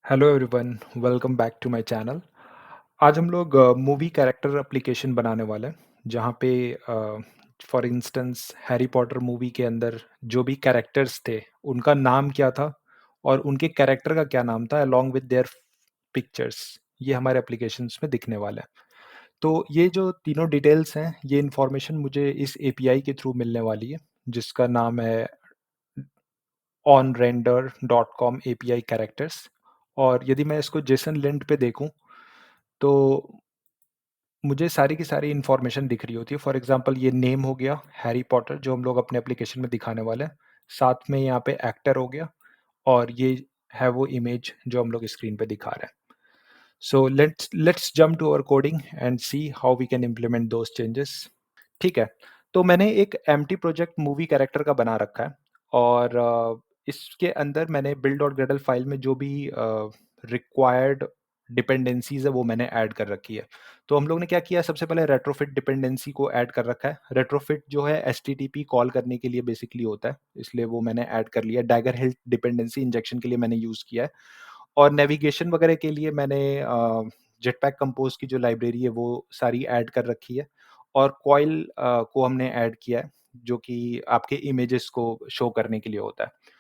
Hello everyone, welcome back to my channel. आज हम लोग मूवी कैरेक्टर एप्लीकेशन बनाने वाले हैं, जहाँ पे for instance Harry Potter movie के अंदर जो भी कैरेक्टर्स थे, उनका नाम क्या था और उनके कैरेक्टर का क्या नाम था अलोंग विद देयर पिक्चर्स। ये हमारे एप्लीकेशंस में दिखने वाला है। तो ये जो तीनों डिटेल्स हैं, ये इन्फॉर्मेशन मुझे इस एपीआई के थ्रू मिलने वाली है, जिसका नाम है onrender.com एपीआई कैरेक्टर्स। और यदि मैं इसको जेसन लिंट पे देखूं तो मुझे सारी की सारी इन्फॉर्मेशन दिख रही होती है। फॉर एग्जांपल ये नेम हो गया हैरी पॉटर, जो हम लोग अपने एप्लीकेशन में दिखाने वाले हैं। साथ में यहाँ पे एक्टर हो गया और ये है वो इमेज जो हम लोग स्क्रीन पे दिखा रहे हैं। So let's jump to our coding and see how we can implement those changes. ठीक है, तो मैंने एक एम्प्टी प्रोजेक्ट मूवी कैरेक्टर का बना रखा है और इसके अंदर मैंने बिल्ड और ग्रेडल फाइल में जो भी रिक्वायर्ड डिपेंडेंसीज है वो मैंने ऐड कर रखी है। तो हम लोग ने क्या किया, सबसे पहले रेट्रोफिट डिपेंडेंसी को ऐड कर रखा है। रेट्रोफिट जो है एचटीटीपी कॉल करने के लिए बेसिकली होता है, इसलिए वो मैंने ऐड कर लिया। डैगर हिल डिपेंडेंसी इंजेक्शन के लिए मैंने यूज़ किया है और नेविगेशन वगैरह के लिए मैंने जेटपैक कंपोज की जो लाइब्रेरी है वो सारी ऐड कर रखी है और कॉइल को हमने ऐड किया है, जो कि आपके इमेजेस को शो करने के लिए होता है।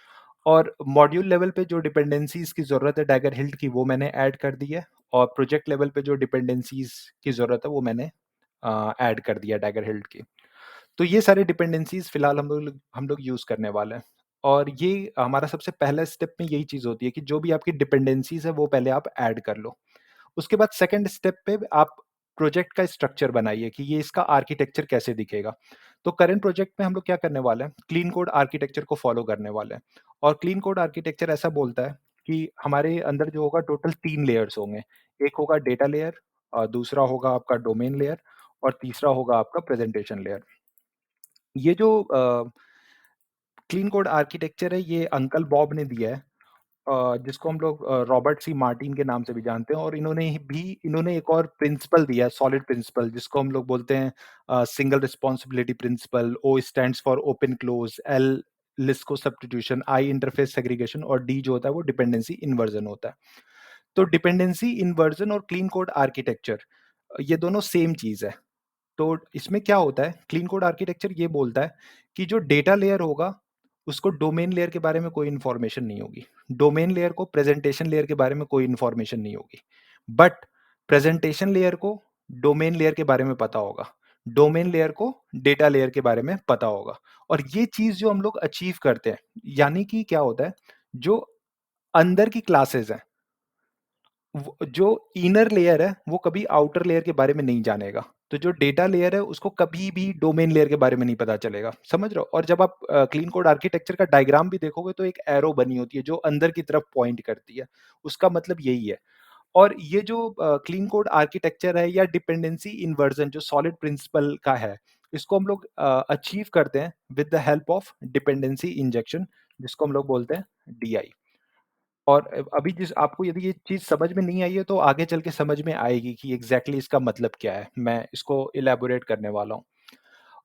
और मॉड्यूल लेवल पे जो डिपेंडेंसीज की ज़रूरत है डैगर हिल्ट की, वो मैंने ऐड कर दी है। और प्रोजेक्ट लेवल पे जो डिपेंडेंसीज की ज़रूरत है वो मैंने ऐड कर दिया डैगर हिल्ट की। तो ये सारे डिपेंडेंसीज फिलहाल हम लोग यूज़ करने वाले हैं। और ये हमारा सबसे पहला स्टेप में यही चीज़ होती है कि जो भी आपकी डिपेंडेंसीज है वो पहले आप ऐड कर लो। उसके बाद सेकंड स्टेप पे आप प्रोजेक्ट का स्ट्रक्चर बनाइए कि ये इसका आर्किटेक्चर कैसे दिखेगा। तो करंट प्रोजेक्ट में हम लोग क्या करने वाले हैं, क्लीन कोड आर्किटेक्चर को फॉलो करने वाले हैं। और क्लीन कोड आर्किटेक्चर ऐसा बोलता है कि हमारे अंदर जो होगा टोटल 3 लेयर्स होंगे। एक होगा डेटा लेयर, दूसरा होगा आपका डोमेन लेयर और तीसरा होगा आपका प्रेजेंटेशन लेयर। ये जो क्लीन कोड आर्किटेक्चर है ये अंकल बॉब ने दिया है, जिसको हम लोग रॉबर्ट सी मार्टिन के नाम से भी जानते हैं। और इन्होंने एक और प्रिंसिपल दिया है, सॉलिड प्रिंसिपल, जिसको हम लोग बोलते हैं single responsibility principle. O stands for open close, L Liskov substitution, I interface segregation और डी जो होता है वो डिपेंडेंसी इन्वर्जन होता है। तो डिपेंडेंसी इन्वर्जन और क्लीन कोड आर्किटेक्चर ये दोनों सेम चीज है। तो इसमें क्या होता है, क्लीन कोड आर्किटेक्चर ये बोलता है कि जो डेटा लेयर होगा उसको डोमेन लेयर के बारे में कोई इंफॉर्मेशन नहीं होगी। डोमेन लेयर को प्रेजेंटेशन लेयर के बारे में कोई इंफॉर्मेशन नहीं होगी। बट प्रेजेंटेशन लेयर को डोमेन लेयर के बारे में पता होगा। डोमेन लेयर को डेटा लेयर के बारे में पता होगा। और ये चीज जो हम लोग अचीव करते हैं, यानी कि क्या होता है, जो अंदर की क्लासेस हैं, जो इनर लेयर है वो कभी आउटर लेयर के बारे में नहीं जानेगा। तो जो डेटा लेयर है उसको कभी भी डोमेन लेयर के बारे में नहीं पता चलेगा। समझ रहे हो? और जब आप क्लीन कोड आर्किटेक्चर का डायग्राम भी देखोगे तो एक एरो बनी होती है जो अंदर की तरफ पॉइंट करती है। उसका मतलब यही है। और ये जो क्लीन कोड आर्किटेक्चर है या डिपेंडेंसी इन्वर्जन जो सॉलिड प्रिंसिपल का है, इसको हम लोग अचीव करते हैं with the help of dependency injection, जिसको हम लोग बोलते हैं डीआई। और अभी जिस आपको यदि ये चीज़ समझ में नहीं आई है तो आगे चल के समझ में आएगी कि एग्ज़ैक्टली इसका मतलब क्या है। मैं इसको इलैबोरेट करने वाला हूँ।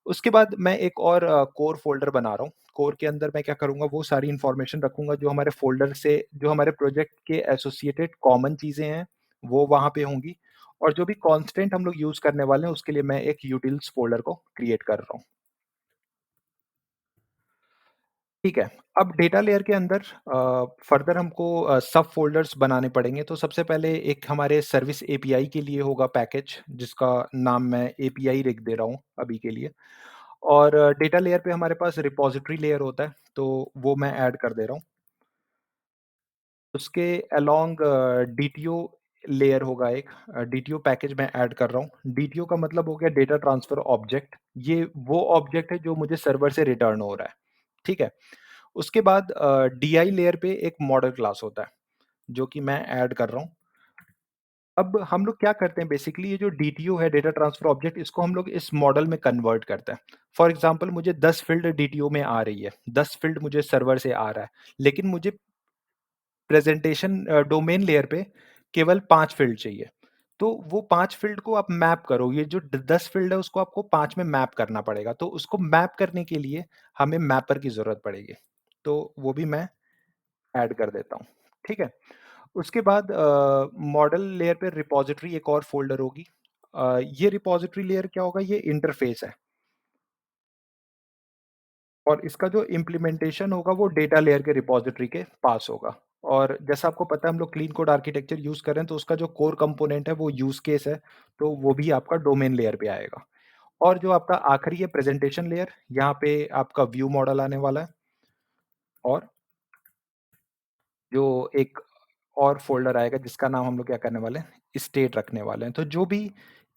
उसके बाद मैं एक और कोर फ़ोल्डर बना रहा हूँ। कोर के अंदर मैं क्या करूँगा, वो सारी इन्फॉर्मेशन रखूँगा जो हमारे फ़ोल्डर से, जो हमारे प्रोजेक्ट के एसोसिएटेड कॉमन चीज़ें हैं, वो वहाँ पे होंगी। और जो भी कॉन्स्टेंट हम लोग यूज़ करने वाले हैं उसके लिए मैं एक यूटिल्स फ़ोल्डर को क्रिएट कर रहा हूँ। ठीक है। अब डेटा लेयर के अंदर फर्दर हमको सब फ़ोल्डर्स बनाने पड़ेंगे। तो सबसे पहले एक हमारे सर्विस एपीआई के लिए होगा पैकेज, जिसका नाम मैं एपीआई लिख दे रहा हूँ अभी के लिए। और डेटा लेयर पे हमारे पास रिपॉज़िटरी लेयर होता है, तो वो मैं ऐड कर दे रहा हूँ। उसके अलोंग डीटीओ लेयर होगा एक, डीटीओ पैकेज मैं ऐड कर रहा हूँ। डीटीओ का मतलब हो गया डेटा ट्रांसफर ऑब्जेक्ट। ये वो ऑब्जेक्ट है जो मुझे सर्वर से रिटर्न हो रहा है। ठीक है? उसके बाद डीआई लेयर पे एक मॉडल क्लास होता है, जो कि मैं ऐड कर रहा हूँ। अब हम लोग क्या करते हैं, बेसिकली ये जो डीटीओ है, डेटा ट्रांसफर ऑब्जेक्ट, इसको हम लोग इस मॉडल में कन्वर्ट करते हैं। फॉर एग्जांपल मुझे 10 फील्ड डीटीओ में आ रही है, 10 फील्ड मुझे सर्वर से आ रहा है, लेकिन मुझे प्रेजेंटेशन डोमेन लेयर पे केवल 5 फील्ड चाहिए। तो वो 5 फील्ड को आप मैप करो, ये जो 10 फील्ड है उसको आपको 5 में मैप करना पड़ेगा। तो उसको मैप करने के लिए हमें मैपर की ज़रूरत पड़ेगी। तो वो भी मैं ऐड कर देता हूँ। ठीक है? उसके बाद मॉडल लेयर पे रिपॉज़िटरी एक और फ़ोल्डर होगी। ये रिपॉज़िटरी लेयर क्या होगा, ये इंटरफ़ेस है और इसका जो इम्प्लीमेंटेशन होगा वो डेटा लेयर के रिपॉज़िटरी के पास होगा। और जैसा आपको पता है हम लोग क्लीन कोड आर्किटेक्चर यूज़ कर रहे हैं, तो उसका जो कोर कंपोनेंट है वो यूज़ केस है, तो वो भी आपका डोमेन लेयर पे आएगा। और जो आपका आखिरी है प्रेज़ेंटेशन लेयर, यहाँ पे आपका व्यू मॉडल आने वाला है और जो एक और फ़ोल्डर आएगा जिसका नाम हम लोग क्या करने वाले हैं, स्टेट रखने वाले हैं। तो जो भी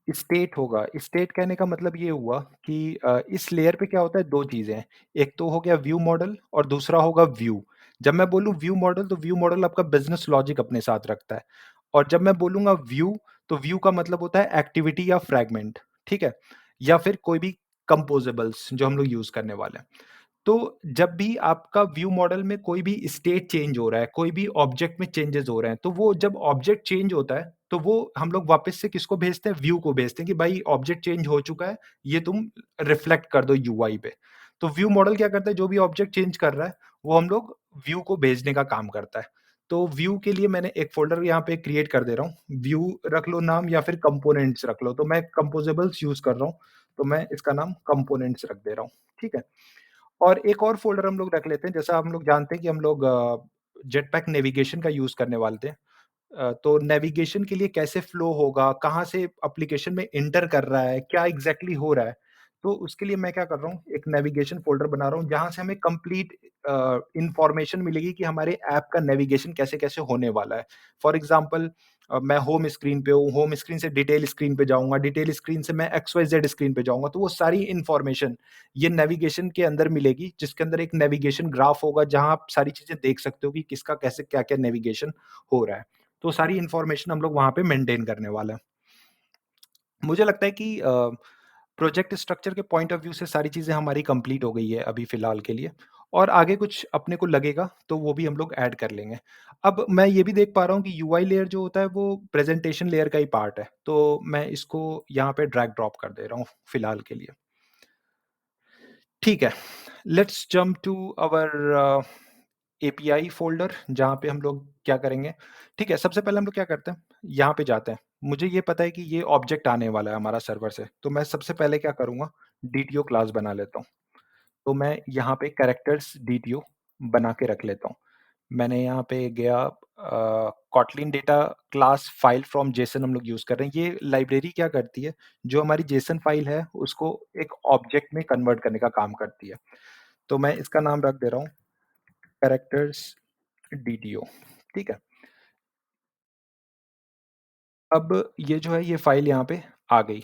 स्टेट होगा, स्टेट कहने का मतलब ये हुआ कि इस लेयर पे क्या होता है 2 चीज़ें हैं। एक तो हो गया व्यू मॉडल और दूसरा होगा व्यू। जब मैं बोलूँ व्यू मॉडल तो व्यू मॉडल आपका बिज़नेस लॉजिक अपने साथ रखता है और जब मैं बोलूँगा व्यू तो व्यू का मतलब होता है एक्टिविटी या फ्रैगमेंट, ठीक है? या फिर कोई भी कंपोज़ेबल्स जो हम लोग यूज़ करने वाले हैं। तो जब भी आपका व्यू मॉडल में कोई भी स्टेट चेंज हो रहा है, कोई भी ऑब्जेक्ट में चेंजेस हो रहे हैं, तो वो जब ऑब्जेक्ट चेंज होता है, तो वो हम लोग वापस से किसको भेजते हैं? व्यू को भेजते हैं कि भाई ऑब्जेक्ट चेंज हो चुका है, ये तुम रिफ्लेक्ट कर दो यूआई पे। तो व्यू मॉडल क्या करता है? जो भी ऑब्जेक्ट चेंज कर रहा है, वो हम लोग व्यू को भेजने का काम करता है। तो व्यू के लिए मैंने एक फ़ोल्डर यहाँ पे क्रिएट कर दे रहा हूँ। व्यू रख लो नाम या फिर कंपोनेंट्स रख लो। तो मैं कंपोज़ेबल्स यूज़ कर रहा हूँ, तो मैं इसका नाम कंपोनेंट्स रख दे रहा हूँ। ठीक है? और एक और फ़ोल्डर हम लोग रख लेते हैं, जैसा हम लोग जानते हैं कि हम लोग जेटपैक नेविगेशन का यूज़ करने वाले थे। तो नेविगेशन के लिए कैसे फ्लो होगा, कहाँ से एप्लीकेशन में एंटर कर रहा है, क्या एग्ज़ैक्टली हो रहा है। तो उसके लिए मैं क्या कर रहा हूँ, एक नेविगेशन फ़ोल्डर बना रहा हूँ, जहाँ से हमें कंप्लीट इन्फॉर्मेशन मिलेगी कि हमारे ऐप का नेविगेशन कैसे-कैसे होने वाला है। फॉर एग्ज़ाम्पल मैं होम स्क्रीन पे हूँ, होम स्क्रीन से डिटेल स्क्रीन पे जाऊँगा, डिटेल स्क्रीन से मैं एक्स-वाई-ज़ेड स्क्रीन पे जाऊँगा, तो वो सारी इन्फॉर्मेशन ये नेविगेशन के अंदर मिलेगी, जिसके अंदर एक नेविगेशन ग्राफ होगा, जहाँ आप सारी चीज़ें देख सकते हो कि किसका कैसे क्या-क्या नेविगेशन हो रहा है। तो सारी इन्फॉर्मेशन हम लोग वहाँ पे मेंटेन करने वाले हैं। मुझे लगता है कि प्रोजेक्ट स्ट्रक्चर के पॉइंट ऑफ व्यू से सारी चीज़ें हमारी कंप्लीट हो गई है अभी फ़िलहाल के लिए और आगे कुछ अपने को लगेगा तो वो भी हम लोग ऐड कर लेंगे। अब मैं ये भी देख पा रहा हूँ कि यूआई लेयर जो होता है वो प्रेज़ेंटेशन लेयर का ही पार्ट है, तो मैं इसको यहाँ पे ड्रैग ड्रॉप कर दे रहा हूँ फ़िलहाल के लिए। ठीक है, let's jump to our API folder जहाँ पे हम लोग क्या करेंगे, ठीक है, सबसे पहले हम लोग क्या करते हैं, यहाँ पे जाते हैं। मुझे ये पता है कि ये ऑब्जेक्ट आने वाला है हमारा सर्वर से, तो मैं सबसे पहले क्या करूँगा, डीटीओ क्लास बना लेता हूँ। तो मैं यहाँ पे कैरेक्टर्स डीटीओ बना के रख लेता हूँ। मैंने यहाँ पे गया Kotlin data class file from Jason हम लोग यूज़ कर रहे हैं। ये लाइब्रेरी क्या करती है, जो हमारी जेसन फाइल है, उसको एक ऑब्जेक्ट में कन्वर्ट करने का काम करती है। तो मैं इसका नाम रख दे रहा हूँ कैरेक्टर्स डीटीओ, ठीक है। अब ये जो है ये फ़ाइल यहाँ पे आ गई।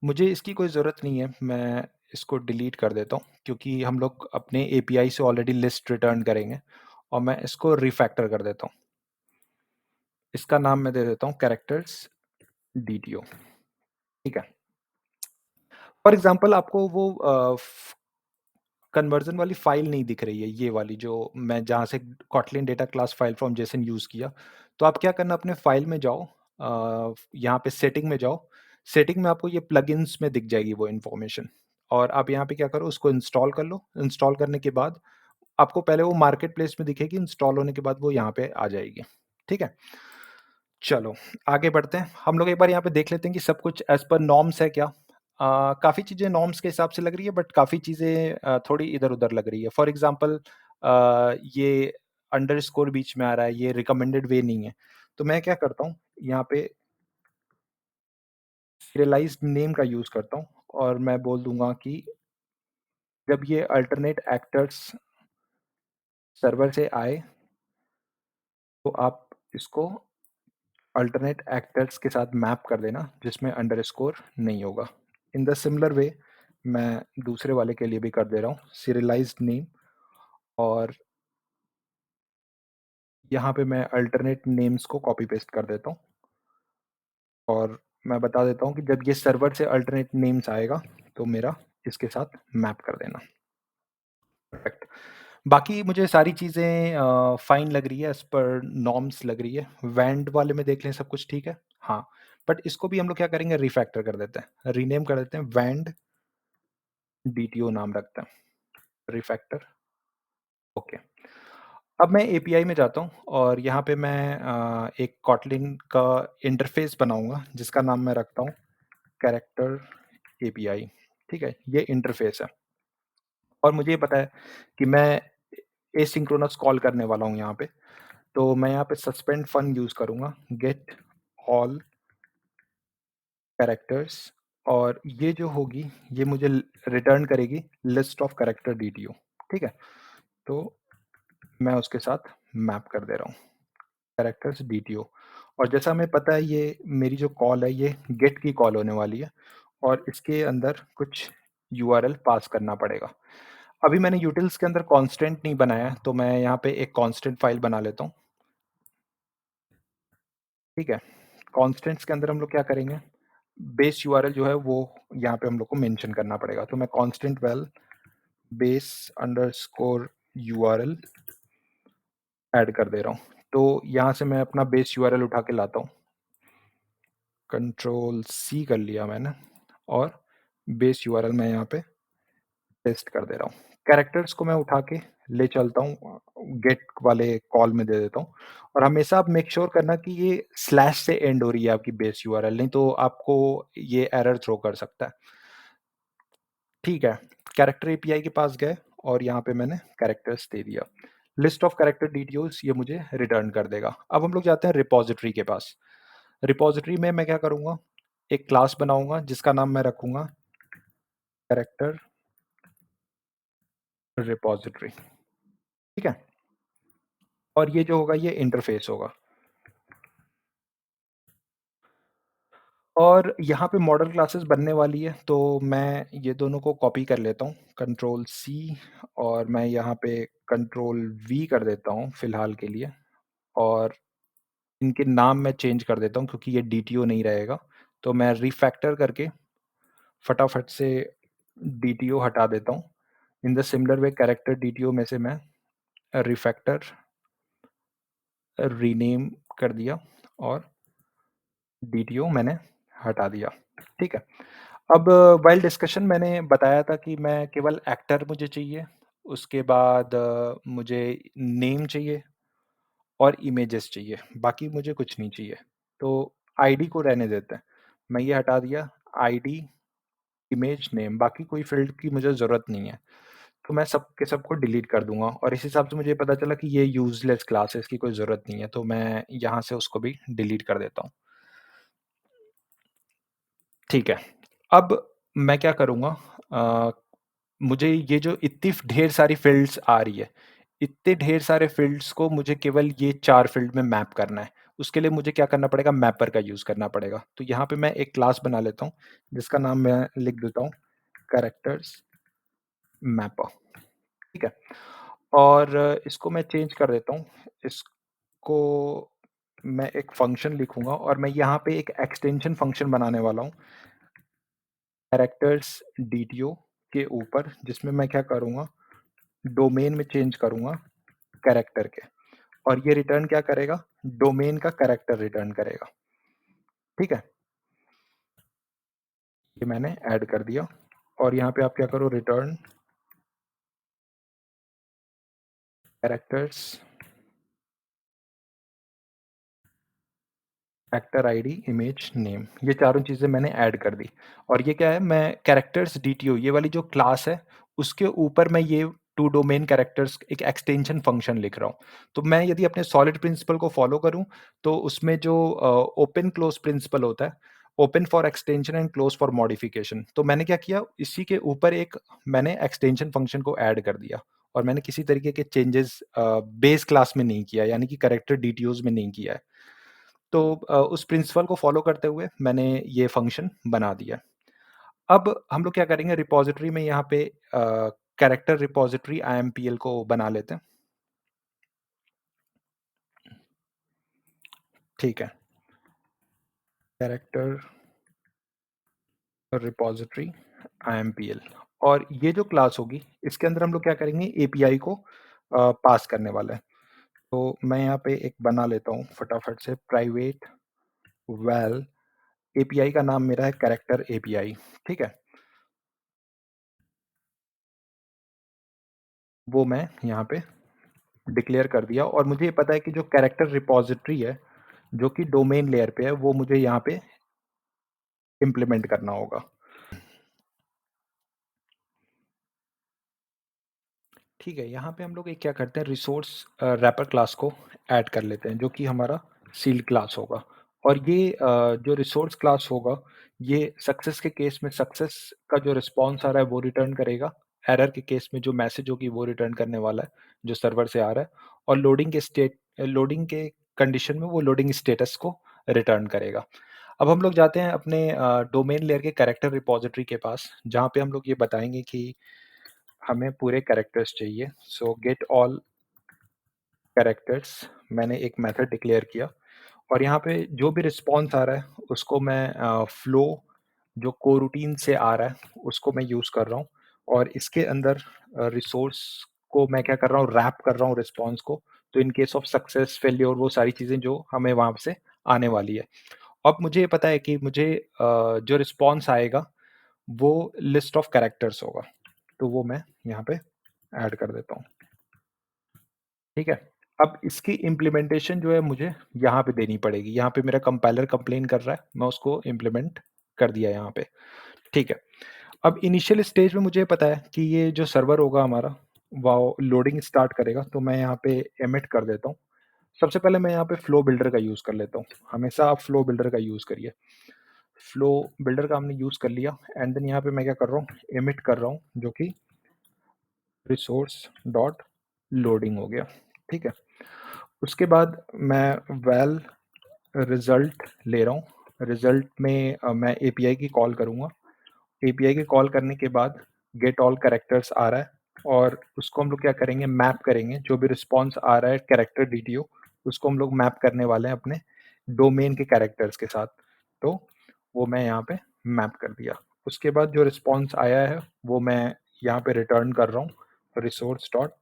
मुझे इसकी कोई ज़रूरत नहीं है, मैं इसको डिलीट कर देता हूँ क्योंकि हम लोग अपने एपीआई से ऑलरेडी लिस्ट रिटर्न करेंगे और मैं इसको रिफैक्टर कर देता हूँ। इसका नाम मैं दे देता हूँ कैरेक्टर्स डीटीओ, ठीक है। फॉर एग्ज़ाम्पल आपको वो कन्वर्जन वाली फ़ाइल नहीं दिख रही है, ये वाली जो मैं जहाँ से Kotlin data class file from Jason use किया। तो आप क्या करना अपने फ़ाइल में जाओ यहाँ पे सेटिंग में जाओ, सेटिंग में आपको ये प्लगइन्स में दिख जाएगी वो इन्फॉर्मेशन और आप यहाँ पे क्या करो उसको इंस्टॉल कर लो। इंस्टॉल करने के बाद आपको पहले वो मार्केट प्लेस में दिखेगी, इंस्टॉल होने के बाद वो यहाँ पे आ जाएगी, ठीक है? चलो, आगे बढ़ते हैं। हम लोग एक बार यहाँ पे देख लेते हैं कि सब कुछ एज़ पर नॉर्म्स है क्या? काफ़ी चीज़ें नॉर्म्स के हिसाब से लग रही है बट काफ़ी चीज़ें थोड़ी इधर-उधर लग रही है। फॉर एग्ज़ाम्पल ये अंडरस्कोर बीच में आ रहा है, ये रिकमेंडेड वे नहीं है। तो मैं क्या करता हूँ, यहाँ पे serialized नेम का यूज़ करता हूँ और मैं बोल दूँगा कि जब ये अल्टरनेट एक्टर्स सर्वर से आए, तो आप इसको अल्टरनेट एक्टर्स के साथ मैप कर देना जिसमें अंडरस्कोर नहीं होगा। इन द सिमिलर वे मैं दूसरे वाले के लिए भी कर दे रहा हूँ सीरियलाइज्ड नेम और यहाँ पे मैं अल्टरनेट नेम्स को कॉपी पेस्ट कर देता हूँ और मैं बता देता हूँ कि जब ये सर्वर से अल्टरनेट नेम्स आएगा तो मेरा इसके साथ मैप कर देना। परफेक्ट। बाकी मुझे सारी चीज़ें फ़ाइन लग रही है, एज़ पर नॉर्म्स लग रही है। वैंड वाले में देख लें सब कुछ ठीक है? हाँ, बट इसको भी हम लोग क्या करेंगे रिफैक्टर कर देते हैं, रीनेम कर देते हैं वैंड डीटीओ नाम रखते हैं, रिफैक्टर ओके। अब मैं एपीआई में जाता हूँ और यहाँ पे मैं एक कॉटलिन का इंटरफ़ेस बनाऊँगा जिसका नाम मैं रखता हूँ कैरेक्टर एपीआई, ठीक है? ये इंटरफ़ेस है और मुझे ये पता है कि मैं एसिंक्रोनस कॉल करने वाला हूँ यहाँ पे, तो मैं यहाँ पे सस्पेंड फन यूज़ करूँगा, गेट ऑल कैरेक्टर्स और ये जो होगी, ये मुझे रिटर्न करेगी लिस्ट ऑफ कैरेक्टर डीटीओ, ठीक है? तो मैं उसके साथ मैप कर दे रहा हूँ, कैरेक्टर्स डीटीओ और जैसा हमें पता है ये मेरी जो कॉल है ये गेट की कॉल होने वाली है और इसके अंदर कुछ यूआरएल पास करना पड़ेगा। अभी मैंने यूटिल्स के अंदर कांस्टेंट नहीं बनाया है, तो मैं यहाँ पे एक कांस्टेंट फाइल बना लेता हूँ, ठीक है? कांस्टेंट्स के अंदर हम लोग क्या करेंगे, बेस यूआरएल जो है वो यहाँ पे हम लोग को मेंशन करना पड़ेगा। तो मैं constant val base underscore URL add कर दे रहा हूँ। तो यहाँ से मैं अपना बेस यूआरएल उठा के लाता हूँ, कंट्रोल सी कर लिया मैंने और बेस यूआरएल मैं यहाँ पे पेस्ट कर दे रहा हूँ। कैरेक्टर्स को मैं उठा के ले चलता हूँ गेट वाले कॉल में दे देता हूँ और हमेशा आप मेक श्योर करना कि ये स्लैश से एंड हो रही है आपकी बेस यूआरएल, नहीं तो आपको ये एरर थ्रो कर सकता है। ठीक है, कैरेक्टर एपीआई के पास गए और यहाँ पे मैंने कैरेक्टर्स दे दिया। लिस्ट ऑफ कैरेक्टर डिटेल्स ये मुझे रिटर्न कर देगा। अब हम लोग जाते हैं रिपॉजिटरी के पास। रिपॉजिटरी में मैं क्या करूँगा, एक क्लास बनाऊँगा जिसका नाम मैं रखूँगा कैरेक्टर रिपॉजिटरी, ठीक है? और ये जो होगा ये इंटरफ़ेस होगा। और यहाँ पे मॉडल क्लासेस बनने वाली है, तो मैं ये दोनों को कॉपी कर लेता हूँ, कंट्रोल सी और मैं यहाँ पे कंट्रोल वी कर देता हूँ फ़िलहाल के लिए और इनके नाम मैं चेंज कर देता हूँ क्योंकि ये डीटीओ नहीं रहेगा। तो मैं रिफैक्टर करके फटाफट से डीटीओ हटा देता हूँ। In the similar way character DTO में से मैं रिफैक्टर रीनेम कर दिया और डीटीओ मैंने हटा दिया, ठीक है। अब व्हाइल डिस्कशन मैंने बताया था कि मैं केवल एक्टर मुझे चाहिए, उसके बाद मुझे नेम चाहिए और इमेजेस चाहिए, बाकी मुझे कुछ नहीं चाहिए। तो आईडी को रहने देते हैं, मैं ये हटा दिया आईडी, इमेज, नेम, बाकी कोई फ़ील्ड की मुझे ज़रूरत नहीं है। तो मैं सब के सब को डिलीट कर दूँगा और इस हिसाब से मुझे पता चला कि ये यूज़लेस क्लास है, इसकी कोई ज़रूरत नहीं है, तो मैं यहाँ से उसको भी डिलीट कर देता हूँ। ठीक है। अब मैं क्या करूँगा, अ, मुझे ये जो इतनी ढेर सारी फ़ील्ड्स आ रही है, इतने ढेर सारे फ़ील्ड्स को मुझे केवल ये 4 फ़ील्ड में मैप करना है। उसके लिए मुझे क्या करना पड़ेगा, मैपर का यूज़ करना पड़ेगा। तो यहाँ पे मैं एक क्लास बना लेता हूँ, जिसका नाम मैं लिख देता हूँ कैरेक्टर्स मैपर, ठीक है? और इसको मैं चेंज कर देता हूँ। इसको मैं एक फ़ंक्शन लिखूँगा और मैं यहाँ पे एक एक्सटेंशन फ़ंक्शन बनाने वाला हूँ, कैरेक्टर्स डीटीओ के ऊपर, जिसमें मैं क्या करूँगा, डोमेन में चेंज करूँगा कैरेक्टर के और ये रिटर्न क्या करेगा, डोमेन का कैरेक्टर रिटर्न करेगा, ठीक है? ये मैंने ऐड कर दिया और यहाँ पे आप क्या करो, return characters actor ID, image, name, ये चारों चीज़ें मैंने ऐड कर दी और ये क्या है, मैं कैरेक्टर्स डीटीओ ये वाली जो क्लास है, उसके ऊपर मैं ये टू डोमेन कैरेक्टर्स एक एक्सटेंशन फंक्शन लिख रहा हूँ। तो मैं यदि अपने सॉलिड प्रिंसिपल को फॉलो करूँ, तो उसमें जो ओपन क्लोज़ प्रिंसिपल होता है, open for extension and close for modification, तो मैंने क्या किया, इसी के ऊपर एक मैंने एक्सटेंशन फंक्शन को ऐड कर दिया और मैंने किसी तरीके के चेंजेस बेस क्लास में नहीं किया, यानी कि कैरेक्टर डीटीओज़ में नहीं किया है। तो उस प्रिंसिपल को फ़ॉलो करते हुए मैंने ये फ़ंक्शन बना दिया। अब हम लोग क्या करेंगे, रिपॉज़िटरी में यहाँ पे कैरेक्टर रिपॉज़िटरी आईएमपीएल को बना लेते हैं। ठीक है, कैरेक्टर रिपॉज़िटरी आईएमपीएल और ये जो क्लास होगी, इसके अंदर हम लोग क्या करेंगे, एपीआई को पास करने वाले हैं। तो मैं यहाँ पे एक बना लेता हूँ फटाफट से, प्राइवेट वैल, एपीआई का नाम मेरा है कैरेक्टर एपीआई, ठीक है? वो मैं यहाँ पे डिक्लेयर कर दिया और मुझे ये पता है कि जो कैरेक्टर रिपॉज़िटरी है, जो कि डोमेन लेयर पे है, वो मुझे यहाँ पे इम्प्लीमेंट करना होगा। ठीक है, यहाँ पे हम लोग एक क्या करते हैं रिसोर्स रैपर क्लास को ऐड कर लेते हैं, जो कि हमारा सील्ड क्लास होगा। और ये जो रिसोर्स क्लास होगा, ये सक्सेस के केस में सक्सेस का जो रिस्पॉन्स आ रहा है वो रिटर्न करेगा। एरर के केस में जो मैसेज होगी वो रिटर्न करने वाला है, जो सर्वर से आ रहा है। और लोडिंग के कंडीशन में वो लोडिंग स्टेटस को रिटर्न करेगा। अब हम लोग जाते हैं अपने डोमेन लेयर के कैरेक्टर रिपॉज़िटरी के पास, जहाँ पे हम लोग ये बताएँगे कि हमें पूरे कैरेक्टर्स चाहिए। सो गेट ऑल कैरेक्टर्स मैंने एक मेथड डिक्लेयर किया और यहाँ पे जो भी रिस्पॉन्स आ रहा है उसको मैं फ्लो जो कोरूटीन से आ रहा है उसको मैं यूज़ कर रहा हूँ और इसके अंदर रिसोर्स को मैं क्या कर रहा हूँ रैप कर रहा हूँ रिस्पॉन्स को। तो in case of success failure वो सारी चीज़ें जो हमें वहाँ से आने वाली है। अब मुझे ये पता है कि मुझे जो रिस्पॉन्स आएगा वो लिस्ट ऑफ कैरेक्टर्स होगा, तो वो मैं यहाँ पे ऐड कर देता हूँ। ठीक है? अब इसकी इम्प्लीमेंटेशन जो है मुझे यहाँ पे देनी पड़ेगी। यहाँ पे मेरा कंपाइलर कंप्लेन कर रहा है, मैं उसको इम्प्लीमेंट कर दिया यहाँ पे। ठीक है। अब इनिशियल स्टेज में मुझे पता है कि ये जो सर्वर होगा हमारा, वो लोडिंग स्टार्ट करेगा, तो मैं यहाँ पे एमिट कर देता हूँ। सबसे पहले मैं यहाँ पे फ्लो बिल्डर का यूज़ कर लेता हूँ। हमेशा आप फ्लो बिल्डर का यूज़ करिए। फ्लो बिल्डर का हमने यूज़ कर लिया एंड देन यहाँ पे मैं क्या कर रहा हूँ, एमिट कर रहा हूँ, जो कि रिसोर्स डॉट लोडिंग हो गया। ठीक है? उसके बाद मैं वैल रिज़ल्ट ले रहा हूँ। रिज़ल्ट में मैं एपीआई की कॉल करूँगा। एपीआई की कॉल करने के बाद गेट ऑल कैरेक्टर्स आ रहा है और उसको हम लोग क्या करेंगे मैप करेंगे। जो भी रिस्पॉन्स आ रहा है कैरेक्टर डीटीओ उसको हम लोग मैप करने वाले हैं अपने डोमेन के कैरेक्टर्स के साथ। तो वो मैं यहाँ पे मैप कर दिया। उसके बाद जो रिस्पॉन्स आया है वो मैं यहाँ पे रिटर्न कर रहा हूँ रिसोर्स डॉट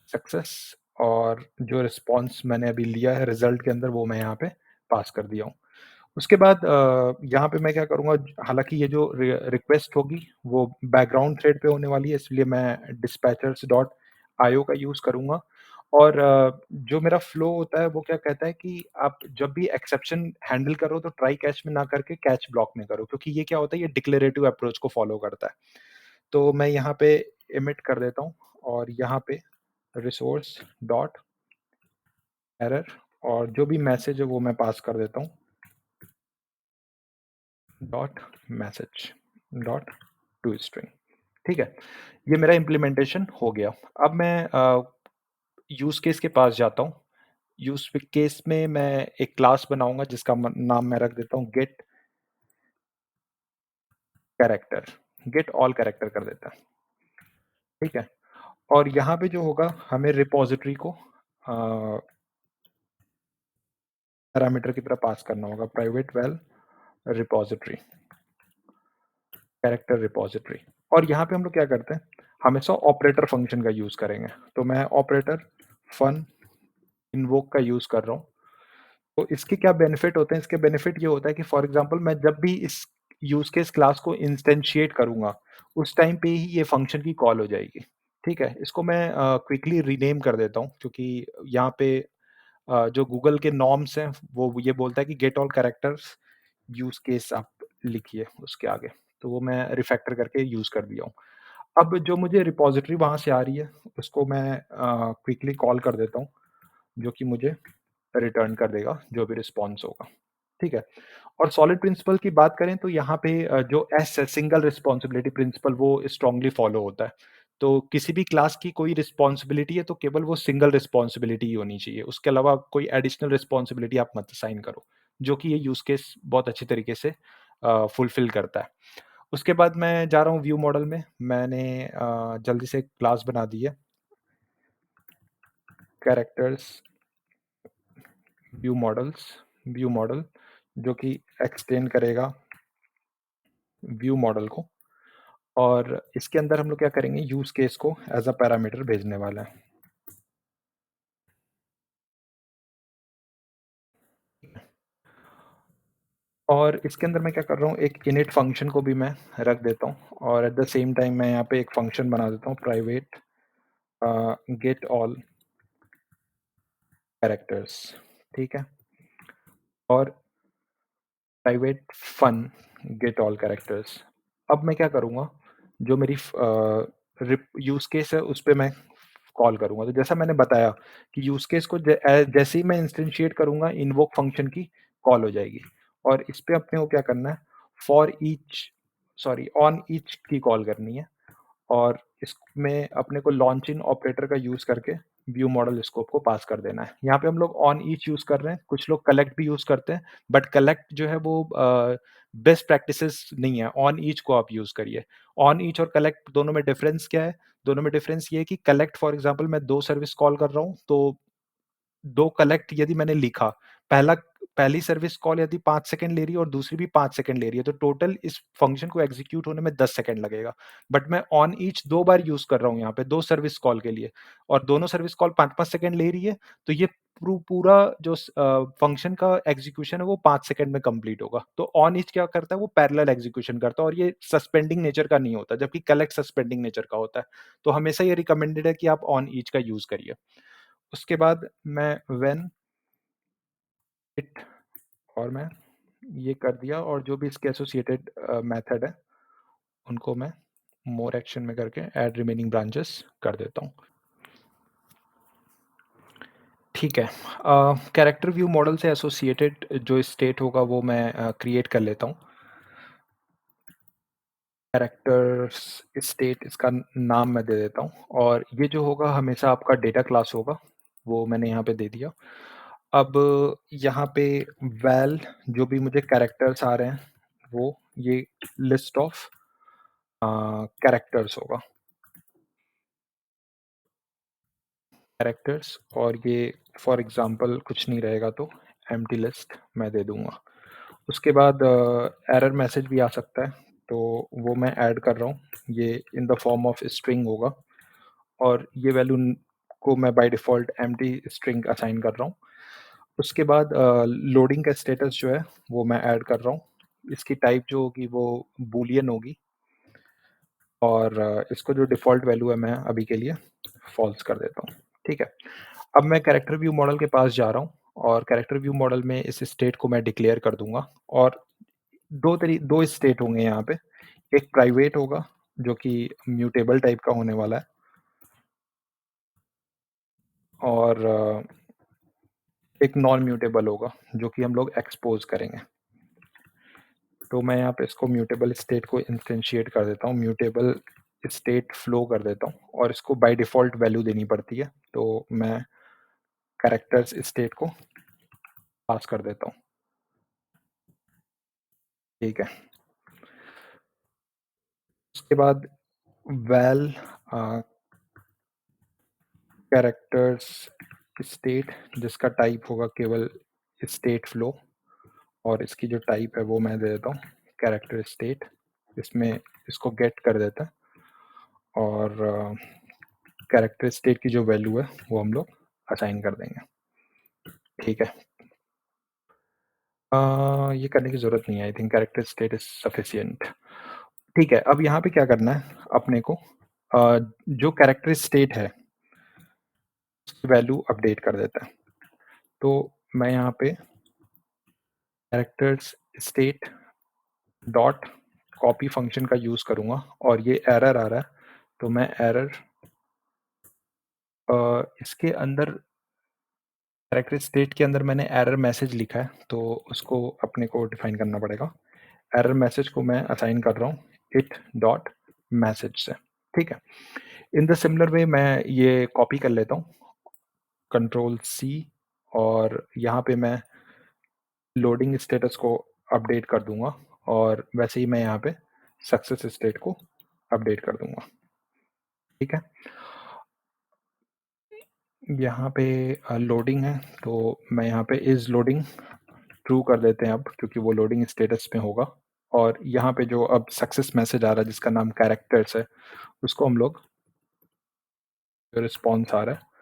सक्सेस और जो रिस्पॉन्स मैंने अभी लिया है रिजल्ट के अंदर वो मैं यहाँ पे पास कर दिया हूँ। उसके बाद यहाँ पे मैं क्या करूँगा, हालाँकि ये जो रिक्वेस्ट होगी वो बैकग्राउंड थ्रेड पे होने वाली है, इसलिए मैं dispatchers डॉट आईओ का यूज़ करूँगा। और जो मेरा फ्लो होता है वो क्या कहता है कि आप जब भी एक्सेप्शन हैंडल करो तो ट्राई कैच में ना करके कैच ब्लॉक में करो, क्योंकि ये क्या होता है ये डिक्लेरेटिव अप्रोच को फॉलो करता है। तो मैं यहाँ पे एमिट कर देता हूँ और यहाँ पे रिसोर्स डॉट एरर और जो भी मैसेज है वो मैं पास कर देता हूँ dot message dot to string. ठीक है, ये मेरा इम्प्लीमेंटेशन हो गया। अब मैं यूज़ केस के पास जाता हूँ। यूज़ केस में मैं एक क्लास बनाऊंगा जिसका नाम मैं रख देता हूँ get character. Get all character कर देता है। ठीक है, और यहाँ पे जो होगा हमें रिपॉजिटरी को पैरामीटर की तरह पास करना होगा private well repository character repository. और यहाँ पे हम लोग क्या करते हैं हमेशा ऑपरेटर फंक्शन का यूज़ करेंगे। तो मैं ऑपरेटर फन इन्वोक का यूज़ कर रहा हूँ। तो इसके क्या बेनिफिट होते हैं, इसके बेनिफिट ये होता है कि फॉर एग्जांपल मैं जब भी इस यूज़ केस क्लास को इंस्टेंशिएट करूँगा, उस टाइम पे ही ये फंक्शन की कॉल हो जाएगी। ठीक है? इसको मैं क्विकली रीनेम कर देता हूँ, क्योंकि यहाँ पे जो गूगल के नॉर्म्स हैं वो ये बोलता है कि gate all characters use case आप लिखिए उसके आगे। तो वो मैं रिफैक्टर करके यूज़ कर दिया हूँ। अब जो मुझे रिपॉजिटरी वहाँ से आ रही है उसको मैं क्विकली कॉल कर देता हूँ, जो कि मुझे रिटर्न कर देगा जो भी रिस्पॉन्स होगा। ठीक है? और सॉलिड प्रिंसिपल की बात करें तो यहाँ पे जो एस है सिंगल रिस्पॉन्सिबिलिटी प्रिंसिपल वो स्ट्रांगली फॉलो होता है। तो किसी भी क्लास की कोई रिस्पॉन्सिबिलिटी है तो केवल वो सिंगल रिस्पॉन्सिबिलिटी ही होनी चाहिए। उसके अलावा कोई एडिशनल रिस्पॉन्सिबिलिटी आप मत असाइन करो, जो कि ये यूज़ केस बहुत अच्छी तरीके से फुलफिल करता है। उसके बाद मैं जा रहा हूँ व्यू मॉडल में। मैंने जल्दी से क्लास बना दी है कैरेक्टर्स व्यू मॉडल जो कि एक्सटेंड करेगा व्यू मॉडल को। और इसके अंदर हम लोग क्या करेंगे यूज़ केस को एज़ अ पैरामीटर भेजने वाला है। और इसके अंदर मैं क्या कर रहा हूँ एक इनिट फंक्शन को भी मैं रख देता हूँ और एट द सेम टाइम मैं यहाँ पे एक फंक्शन बना देता हूँ प्राइवेट गेट ऑल कैरेक्टर्स, ठीक है? और private fun get all characters. अब मैं क्या करूँगा, जो मेरी रिप यूज़ केस है उस पे मैं कॉल करूँगा। तो जैसा मैंने बताया कि यूज़ केस को जैसे ही मैं इंस्टेंशिएट करूँगा, इन्वोक फंक्शन की कॉल हो जाएगी। और इस पे अपने को क्या करना है, for each sorry on each की कॉल करनी है। और इसमें अपने को लॉन्च इन ऑपरेटर का यूज़ करके व्यू मॉडल स्कोप को पास कर देना है। यहाँ पे हम लोग ऑन ईच यूज़ कर रहे हैं, कुछ लोग कलेक्ट भी यूज़ करते हैं, बट कलेक्ट जो है वो बेस्ट प्रैक्टिसेस नहीं है, ऑन ईच को आप यूज़ करिए। ऑन ईच और कलेक्ट दोनों में डिफरेंस क्या है? दोनों में डिफरेंस ये है कि कलेक्ट फॉर एग्ज़ाम्पल मैं 2 सर्विस कॉल कर रहा हूँ, तो 2 कलेक्ट यदि मैंने लिखा, पहला पहली सर्विस कॉल यदि 5 सेकंड ले रही है और दूसरी भी 5 सेकंड ले रही है, तो टोटल इस फ़ंक्शन को एग्ज़ीक्यूट होने में 10 सेकंड लगेगा। बट मैं ऑन ईच 2 बार यूज़ कर रहा हूँ यहाँ पे 2 सर्विस कॉल के लिए, और दोनों सर्विस कॉल 5-5 सेकंड ले रही है, तो ये पूरा जो फ़ंक्शन का एग्ज़ीक्यूशन है वो 5 सेकंड में कंप्लीट होगा। तो ऑन ईच क्या करता है, वो पैरेलल एग्ज़ीक्यूशन करता है और ये सस्पेंडिंग नेचर का नहीं होता, जबकि कलेक्ट सस्पेंडिंग नेचर का होता है। तो हमेशा ये रिकमेंडेड है कि आप ऑन ईच का यूज़ करिए। उसके बाद मैं व्हेन इट और मैं ये कर दिया, और जो भी इसके एसोसिएटेड मेथड है उनको मैं मोर एक्शन में करके ऐड रिमेनिंग ब्रांचेस कर देता हूँ। ठीक है, कैरेक्टर व्यू मॉडल से एसोसिएटेड जो स्टेट होगा वो मैं क्रिएट कर लेता हूँ। कैरेक्टर्स स्टेट इसका नाम मैं दे देता हूँ, और ये जो होगा हमेशा आपका डेटा क्लास होगा, वो मैंने यहाँ पे दे दिया। अब यहाँ पे वैल जो भी मुझे कैरेक्टर्स आ रहे हैं वो ये लिस्ट ऑफ कैरेक्टर्स होगा, कैरेक्टर्स, और ये फॉर एग्जांपल कुछ नहीं रहेगा तो एम्प्टी लिस्ट मैं दे दूंगा। उसके बाद एरर मैसेज भी आ सकता है, तो वो मैं ऐड कर रहा हूँ, ये in the form of string होगा, और ये वैल्यू को मैं by default empty string assign कर रहा हूँ। उसके बाद लोडिंग का स्टेटस जो है वो मैं ऐड कर रहा हूँ। इसकी टाइप जो होगी वो बूलियन होगी, और इसको जो डिफ़ॉल्ट वैल्यू है मैं अभी के लिए फ़ॉल्स कर देता हूँ। ठीक है। अब मैं कैरेक्टर व्यू मॉडल के पास जा रहा हूँ, और कैरेक्टर व्यू मॉडल में इस स्टेट को मैं डिक्लेयर कर दूँगा, और 2 स्टेट होंगे यहाँ पे। एक प्राइवेट होगा जो कि म्यूटेबल टाइप का होने वाला है, और एक नॉन म्यूटेबल होगा जो कि हम लोग एक्सपोज़ करेंगे। तो मैं यहाँ पे इसको म्यूटेबल स्टेट को इंस्टेंशिएट कर देता हूँ, म्यूटेबल स्टेट फ्लो कर देता हूँ, और इसको बाय डिफ़ॉल्ट वैल्यू देनी पड़ती है, तो मैं कैरेक्टर्स स्टेट को पास कर देता हूँ। ठीक है। उसके बाद वैल कैरेक्टर्स स्टेट जिसका टाइप होगा केवल स्टेट फ्लो, और इसकी जो टाइप है वो मैं दे देता हूँ कैरेक्टर स्टेट, इसमें इसको गेट कर देता है, और कैरेक्टर स्टेट की जो वैल्यू है वो हम लोग असाइन कर देंगे। ठीक है। ये करने की ज़रूरत नहीं है, I think character state is sufficient. ठीक है, अब यहाँ पे क्या करना है अपने को, जो कैरेक्टर स्टेट है उसकी वैल्यू अपडेट कर देता है। तो मैं यहाँ पे characters state dot copy function का यूज़ करूँगा, और ये एरर आ रहा है, तो मैं एरर इसके अंदर कैरेक्टर स्टेट के अंदर मैंने एरर मैसेज लिखा है, तो उसको अपने को डिफाइन करना पड़ेगा। एरर मैसेज को मैं असाइन कर रहा हूँ इट डॉट मैसेज से। ठीक है। इन द सिमिलर वे मैं ये कॉपी कर लेता हूँ, कंट्रोल सी, और यहाँ पे मैं लोडिंग स्टेटस को अपडेट कर दूंगा, और वैसे ही मैं यहाँ पे सक्सेस स्टेट को अपडेट कर दूंगा। ठीक है। यहाँ पे लोडिंग है, तो मैं यहाँ पे इज़ लोडिंग ट्रू कर देते हैं अब, क्योंकि वो लोडिंग स्टेटस में होगा, और यहाँ पे जो अब सक्सेस मैसेज आ रहा है जिसका नाम कैरेक्टर्स है, उसको हम लोग जो रिस्पॉन्स आ रहा है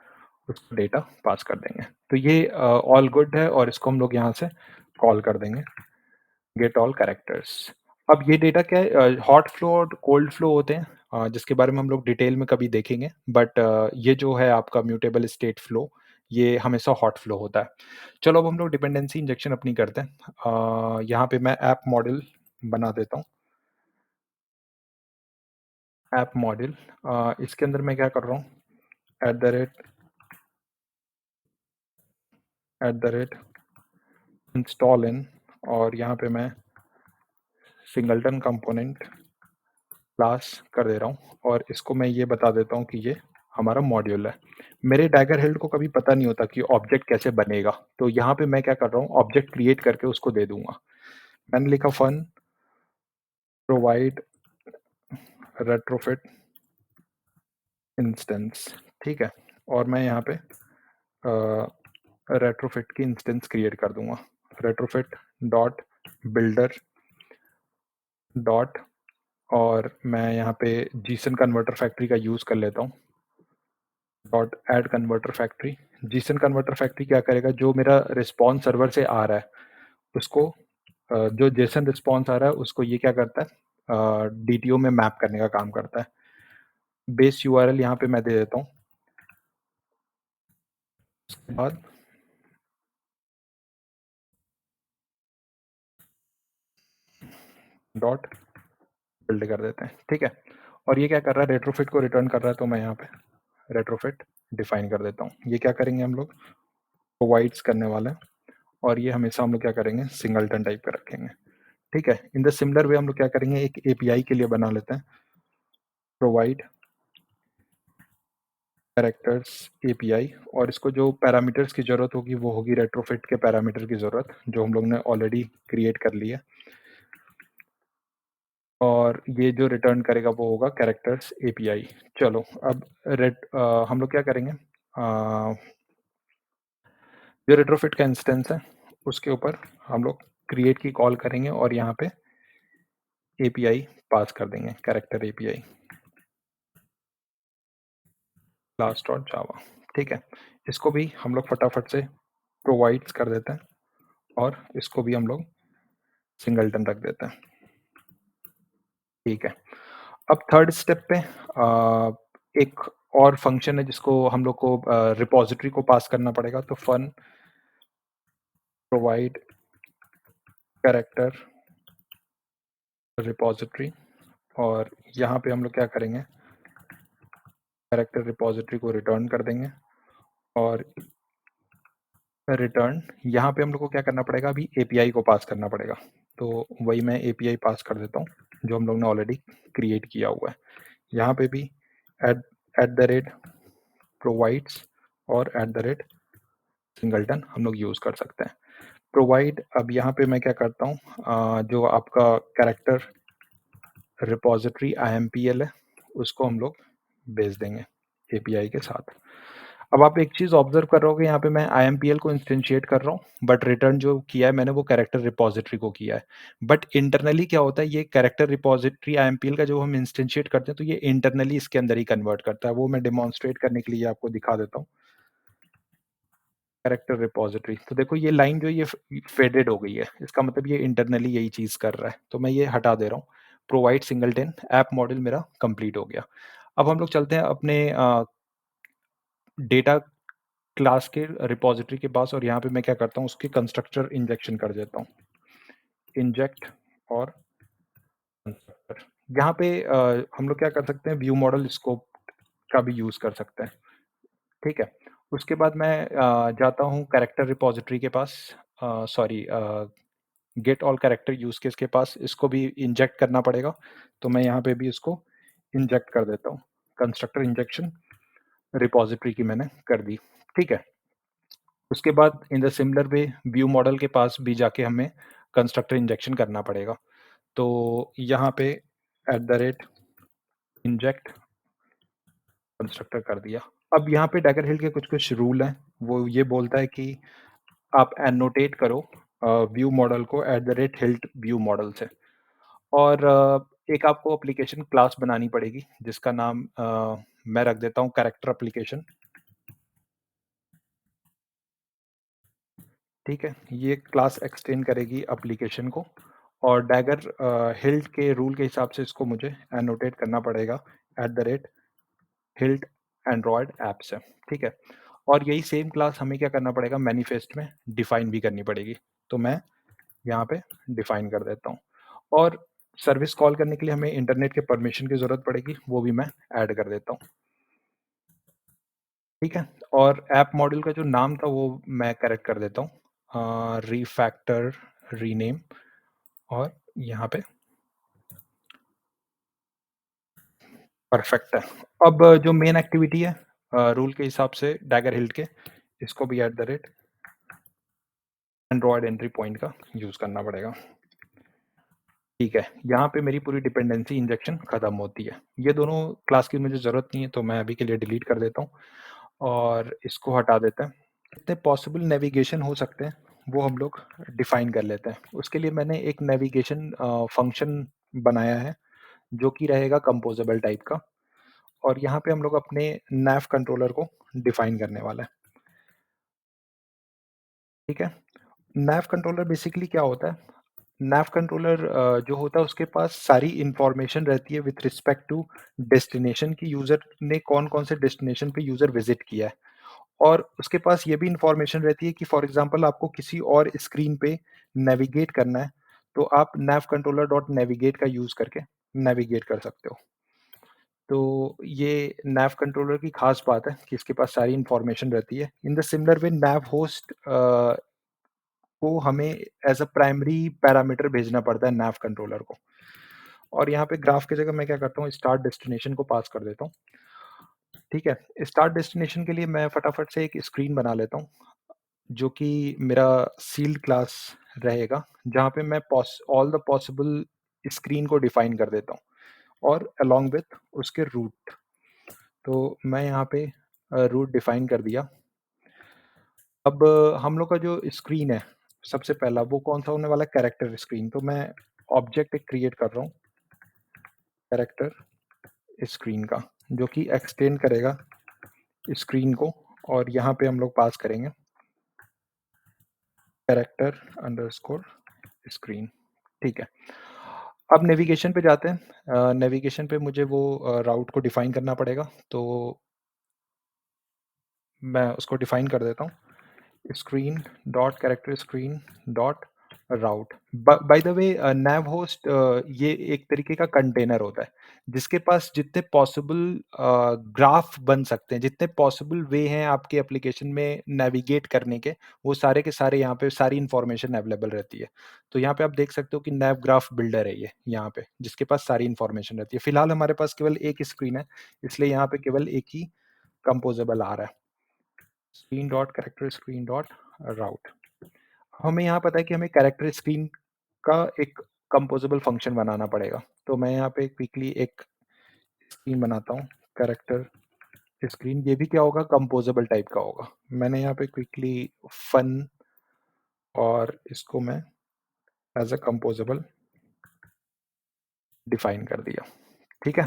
उसको डेटा पास कर देंगे। तो ये ऑल गुड है, और इसको हम लोग यहाँ से कॉल कर देंगे गेट ऑल कैरेक्टर्स। अब ये डेटा क्या है, हॉट फ्लो और कोल्ड फ्लो होते हैं, जिसके बारे में हम लोग डिटेल में कभी देखेंगे, बट ये जो है आपका म्यूटेबल स्टेट फ्लो, ये हमेशा हॉट फ्लो होता है। चलो अब हम लोग डिपेंडेंसी इंजेक्शन अपनी करते हैं। यहाँ पे मैं ऐप मॉडल बना देता हूँ, ऐप मॉडल। इसके अंदर मैं क्या कर रहा हूँ, eight the rate at the rate install इन, और यहाँ पे मैं सिंगलटन कंपोनेंट क्लास कर दे रहा हूँ, और इसको मैं ये बता देता हूँ कि ये हमारा मॉड्यूल है। मेरे डैगर हेल्ड को कभी पता नहीं होता कि ऑब्जेक्ट कैसे बनेगा, तो यहाँ पे मैं क्या कर रहा हूँ, ऑब्जेक्ट क्रिएट करके उसको दे दूंगा। मैंने लिखा फन प्रोवाइड रेट्रोफिट इंस्टेंस, ठीक है। और मैं यहाँ पे रेट्रोफिट की इंस्टेंस क्रिएट कर दूंगा, रेट्रोफिट डॉट बिल्डर डॉट, और मैं यहाँ पे जीसन कन्वर्टर फैक्ट्री का यूज़ कर लेता हूँ, dot add converter factory. Jason converter factory क्या करेगा, जो मेरा रिस्पॉन्स सर्वर से आ रहा है उसको, जो जेसन रिस्पॉन्स आ रहा है उसको ये क्या करता है, डीटीओ में मैप करने का काम करता है। बेस यूआरएल यहाँ पे मैं दे देता हूँ, उसके बाद डॉट बिल्ड कर देते हैं, ठीक है। और ये क्या कर रहा है, रेट्रोफिट को रिटर्न कर रहा है, तो मैं यहाँ पे रेट्रोफिट डिफाइन कर देता हूँ। ये क्या करेंगे हम लोग, प्रोवाइड्स करने वाले हैं, और ये हमेशा हम लोग क्या करेंगे, सिंगलटन टाइप का रखेंगे, ठीक है। इन द सिमिलर वे हम लोग क्या करेंगे, एक एपीआई के लिए बना लेते हैं, प्रोवाइड कैरेक्टर्स एपीआई, और इसको जो पैरामीटर्स की ज़रूरत होगी वो होगी रेट्रोफिट के पैरामीटर की ज़रूरत, जो हम लोग ने ऑलरेडी क्रिएट कर ली है। और ये जो रिटर्न करेगा वो होगा कैरेक्टर्स एपीआई। चलो अब हम लोग क्या करेंगे, जो रेट्रोफिट का इंस्टेंस है उसके ऊपर हम लोग क्रिएट की कॉल करेंगे, और यहाँ पे एपीआई पास कर देंगे, कैरेक्टर एपीआई क्लास डॉट जावा, ठीक है। इसको भी हम लोग फटाफट से प्रोवाइड्स कर देते हैं, और इसको भी हम लोग सिंगलटन रख देते हैं, ठीक है। अब थर्ड स्टेप पे एक और फंक्शन है जिसको हम लोग को रिपॉजिटरी को पास करना पड़ेगा, तो फन प्रोवाइड कैरेक्टर रिपॉजिटरी, और यहाँ पे हम लोग क्या करेंगे, कैरेक्टर रिपॉजिटरी को रिटर्न कर देंगे, और रिटर्न यहाँ पे हम लोग को क्या करना पड़ेगा, अभी एपीआई को पास करना पड़ेगा, तो वही मैं एपीआई पास कर देता हूँ जो हम लोग ने ऑलरेडी क्रिएट किया हुआ है। यहाँ पे भी at at the rate provides और एट द रेट सिंगलटन हम लोग यूज़ कर सकते हैं। प्रोवाइड, अब यहाँ पे मैं क्या करता हूँ, जो आपका कैरेक्टर रिपॉजिटरी IMPL है उसको हम लोग भेज देंगे एपीआई के साथ। अब आप एक चीज़ ऑब्जर्व कर रहे होगे, यहाँ पे मैं IMPL को इंस्टेंशिएट कर रहा हूँ, बट रिटर्न जो किया है मैंने वो कैरेक्टर रिपॉजिटरी को किया है। बट इंटरनली क्या होता है, ये कैरेक्टर रिपॉजिटरी IMPL का जो हम इंस्टेंशिएट करते हैं तो ये इंटरनली इसके अंदर ही कन्वर्ट करता है, वो मैं डेमोन्स्ट्रेट करने के लिए आपको दिखा देता हूँ। कैरेक्टर रिपॉजिटरी, तो देखो ये लाइन जो ये फेडेड हो गई है, इसका मतलब ये इंटरनली यही चीज़ कर रहा है, तो मैं ये हटा दे रहा हूँ। प्रोवाइड सिंगलटन ऐप मॉडल मेरा कंप्लीट हो गया। अब हम लोग चलते हैं अपने डेटा क्लास के रिपॉजिटरी के पास, और यहाँ पे मैं क्या करता हूँ, उसके कंस्ट्रक्टर इंजेक्शन कर देता हूँ, इंजेक्ट और कंस्ट्रक्टर। यहाँ पे हम लोग क्या कर सकते हैं, व्यू मॉडल स्कोप का भी यूज़ कर सकते हैं, ठीक है। उसके बाद मैं जाता हूँ कैरेक्टर रिपॉजिटरी के पास, sorry get all character use case के पास, इसको भी इंजेक्ट करना पड़ेगा, तो मैं यहाँ पे भी इसको इंजेक्ट कर देता हूँ, कंस्ट्रक्टर इंजेक्शन रिपॉजिटरी की मैंने कर दी, ठीक है। उसके बाद in the similar way view model के पास भी जाके हमें कंस्ट्रक्टर इंजेक्शन करना पड़ेगा, तो यहाँ पे eight the rate inject constructor कर दिया। अब यहाँ पे डैगर हिल के कुछ कुछ रूल हैं, वो ये बोलता है कि आप एनोटेट करो व्यू मॉडल को eight the rate hilt view model से, और एक आपको एप्लीकेशन क्लास बनानी पड़ेगी जिसका नाम मैं रख देता हूँ कैरेक्टर एप्लीकेशन, ठीक है। ये क्लास एक्सटेंड करेगी एप्लीकेशन को, और डैगर हिल्ट के रूल के हिसाब से इसको मुझे एनोटेट करना पड़ेगा eight the rate hilt Android app से, ठीक है। और यही सेम क्लास हमें क्या करना पड़ेगा मैनिफेस्ट में डिफाइन भी करनी पड़ेगी। तो मैं यहाँ पे डिफाइन कर देता हूँ और सर्विस कॉल करने के लिए हमें इंटरनेट के परमिशन की ज़रूरत पड़ेगी, वो भी मैं ऐड कर देता हूँ। ठीक है? और ऐप मॉड्यूल का जो नाम था वो मैं करेक्ट कर देता हूँ रिफैक्टर रीनेम और यहाँ पे परफेक्ट है। अब जो मेन एक्टिविटी है रूल के हिसाब से डैगर हिल्ट के, इसको भी eight the rate Android entry point का यूज़ करना पड़ेगा। ठीक है, यहाँ पे मेरी पूरी डिपेंडेंसी इंजेक्शन खत्म होती है। ये दोनों क्लास की मुझे ज़रूरत नहीं है, तो मैं अभी के लिए डिलीट कर देता हूँ और इसको हटा देते हैं। जितने पॉसिबल नेविगेशन हो सकते हैं, वो हम लोग डिफाइन कर लेते हैं। उसके लिए मैंने एक नेविगेशन फंक्शन बनाया है, जो कि रहेगा कंपोज़ेबल टाइप का और यहाँ पे हम लोग अपने नैव कंट्रोलर को डिफाइन करने वाला है। ठीक है? नैव कंट्रोलर बेसिकली क्या होता है? नैव कंट्रोलर जो होता है उसके पास सारी इन्फॉर्मेशन रहती है विथ रिस्पेक्ट टू डेस्टिनेशन कि यूज़र ने कौन-कौन से डेस्टिनेशन पे यूज़र विज़िट किया है। और उसके पास ये भी इन्फॉर्मेशन रहती है कि फॉर एग्ज़ाम्पल आपको किसी और स्क्रीन पे नेविगेट करना है, तो आप नैव कंट्रोलर डॉट नेविगेट का यूज़ करके नेविगेट कर सकते हो। तो ये नैव कंट्रोलर की ख़ास बात है कि इसके पास सारी इन्फॉर्मेशन रहती है। In the similar way naive host को हमें एज़ अ प्राइमरी पैरामीटर भेजना पड़ता है नैव कंट्रोलर को। और यहाँ पे ग्राफ की जगह मैं क्या करता हूँ स्टार्ट डेस्टिनेशन को पास कर देता हूँ। ठीक है? स्टार्ट डेस्टिनेशन के लिए मैं फटाफट से एक स्क्रीन बना लेता हूँ, जो कि मेरा सील्ड क्लास रहेगा, जहाँ पे मैं ऑल द पॉसिबल स्क्रीन को डिफाइन कर देता हूँ और अलोंग विथ उसके रूट। तो मैं यहाँ पे रूट डिफाइन कर दिया। अब हम लोग का जो स्क्रीन है, सबसे पहला वो कौन-सा होने वाला है कैरेक्टर स्क्रीन। तो मैं ऑब्जेक्ट एक क्रिएट कर रहा हूँ, कैरेक्टर स्क्रीन का, जो कि एक्सटेंड करेगा स्क्रीन को और यहाँ पे हम लोग पास करेंगे कैरेक्टर अंडरस्कोर स्क्रीन। ठीक है। अब नेविगेशन पे जाते हैं। नेविगेशन पे मुझे वो राउट को डिफाइन करना पड़ेगा, तो मैं उसको डिफाइन कर देता हूँ। Screen dot character screen dot route. By the way naive host ये एक तरीके का कंटेनर होता है जिसके पास जितने पॉसिबल ग्राफ बन सकते हैं, जितने पॉसिबल वे हैं आपके एप्लीकेशन में नेविगेट करने के, वो सारे के सारे यहाँ पे सारी इंफॉर्मेशन अवेलेबल रहती है। तो यहाँ पे आप देख सकते हो कि नैव ग्राफ बिल्डर है ये यहाँ पे, जिसके पास सारी इंफॉर्मेशन रहती है। फिलहाल हमारे पास केवल एक स्क्रीन है, इसलिए यहाँ पे केवल एक ही कंपोजेबल आ रहा है, screen dot character screen dot route. हमें यहाँ पता है कि हमें कैरेक्टर स्क्रीन का एक कंपोजेबल फंक्शन बनाना पड़ेगा। तो मैं यहाँ पे क्विकली एक स्क्रीन बनाता हूँ, कैरेक्टर स्क्रीन। ये भी क्या होगा, कंपोजेबल टाइप का होगा। मैंने यहाँ पे क्विकली फन और इसको मैं एज़ अ कंपोजेबल डिफाइन कर दिया। ठीक है?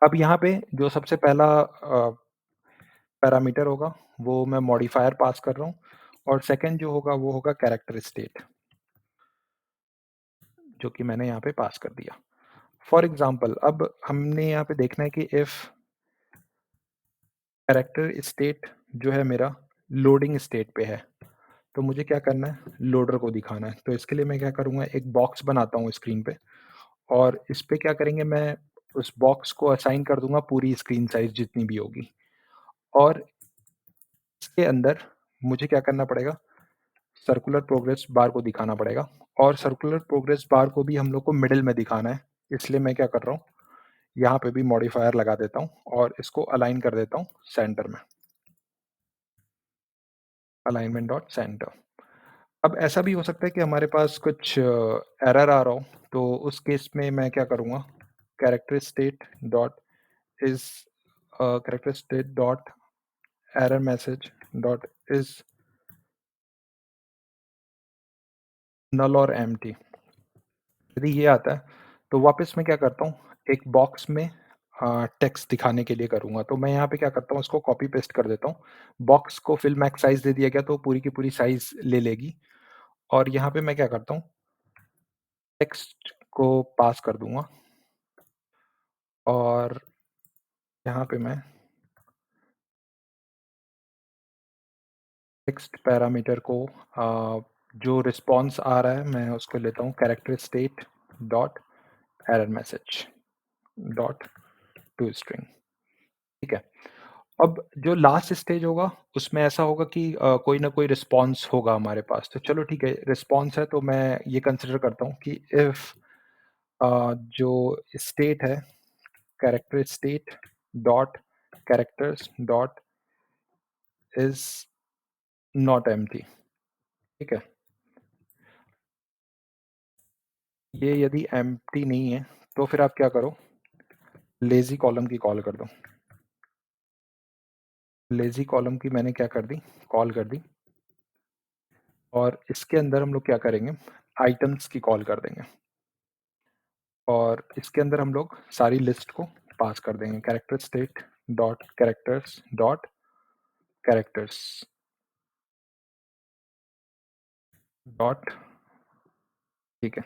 अब यहाँ पे जो सबसे पहला पैरामीटर होगा, वो मैं मॉडिफायर पास कर रहा हूँ और सेकंड जो होगा वो होगा कैरेक्टर स्टेट, जो कि मैंने यहाँ पे पास कर दिया। फॉर एग्ज़ाम्पल अब हमने यहाँ पे देखना है कि इफ कैरेक्टर स्टेट जो है मेरा लोडिंग स्टेट पे है, तो मुझे क्या करना है, लोडर को दिखाना है। तो इसके लिए मैं क्या करूँगा, एक बॉक्स बनाता हूँ स्क्रीन पे और इस पे क्या करेंगे, मैं उस बॉक्स को असाइन कर दूँगा पूरी स्क्रीन साइज़ जितनी भी होगी और इसके अंदर मुझे क्या करना पड़ेगा, सर्कुलर प्रोग्रेस बार को दिखाना पड़ेगा और सर्कुलर प्रोग्रेस बार को भी हम लोग को मिडल में दिखाना है। इसलिए मैं क्या कर रहा हूँ, यहाँ पे भी मॉडिफायर लगा देता हूँ और इसको अलाइन कर देता हूँ सेंटर में, अलाइनमेंट डॉट सेंटर। अब ऐसा भी हो सकता है कि हमारे पास कुछ एरर आ रहा हो, तो उस केस में मैं क्या करूँगा, character state dot is character state dot error message dot is null और एम्प्टी। यदि ये आता है, तो वापस मैं क्या करता हूँ, एक बॉक्स में टेक्स्ट दिखाने के लिए करूँगा। तो मैं यहाँ पे क्या करता हूँ, इसको कॉपी पेस्ट कर देता हूँ। बॉक्स को फिल मैक्स साइज़ दे दिया गया, तो पूरी की पूरी साइज़ ले लेगी और यहाँ पे मैं क्या करता हूँ, टेक्स्ट को पास कर दूँगा और यहाँ पे मैं टेक्स्ट पैरामीटर को जो रिस्पॉन्स आ रहा है मैं उसको लेता हूँ character state dot error message dot to string. ठीक है। अब जो लास्ट स्टेज होगा उसमें ऐसा होगा कि कोई ना कोई रिस्पॉन्स होगा हमारे पास। तो चलो ठीक है, रिस्पॉन्स है तो मैं ये कंसिडर करता हूँ कि इफ जो स्टेट है character state dot characters dot is not empty. ठीक है। ये यदि एम्प्टी नहीं है तो फिर आप क्या करो, लेज़ी कॉलम की कॉल कर दो। लेज़ी कॉलम की मैंने क्या कर दी, कॉल कर दी। और इसके अंदर हम लोग क्या करेंगे, आइटम्स की कॉल कर देंगे। और इसके अंदर हम लोग सारी लिस्ट को पास कर देंगे, character state dot characters dot characters dot. ठीक है।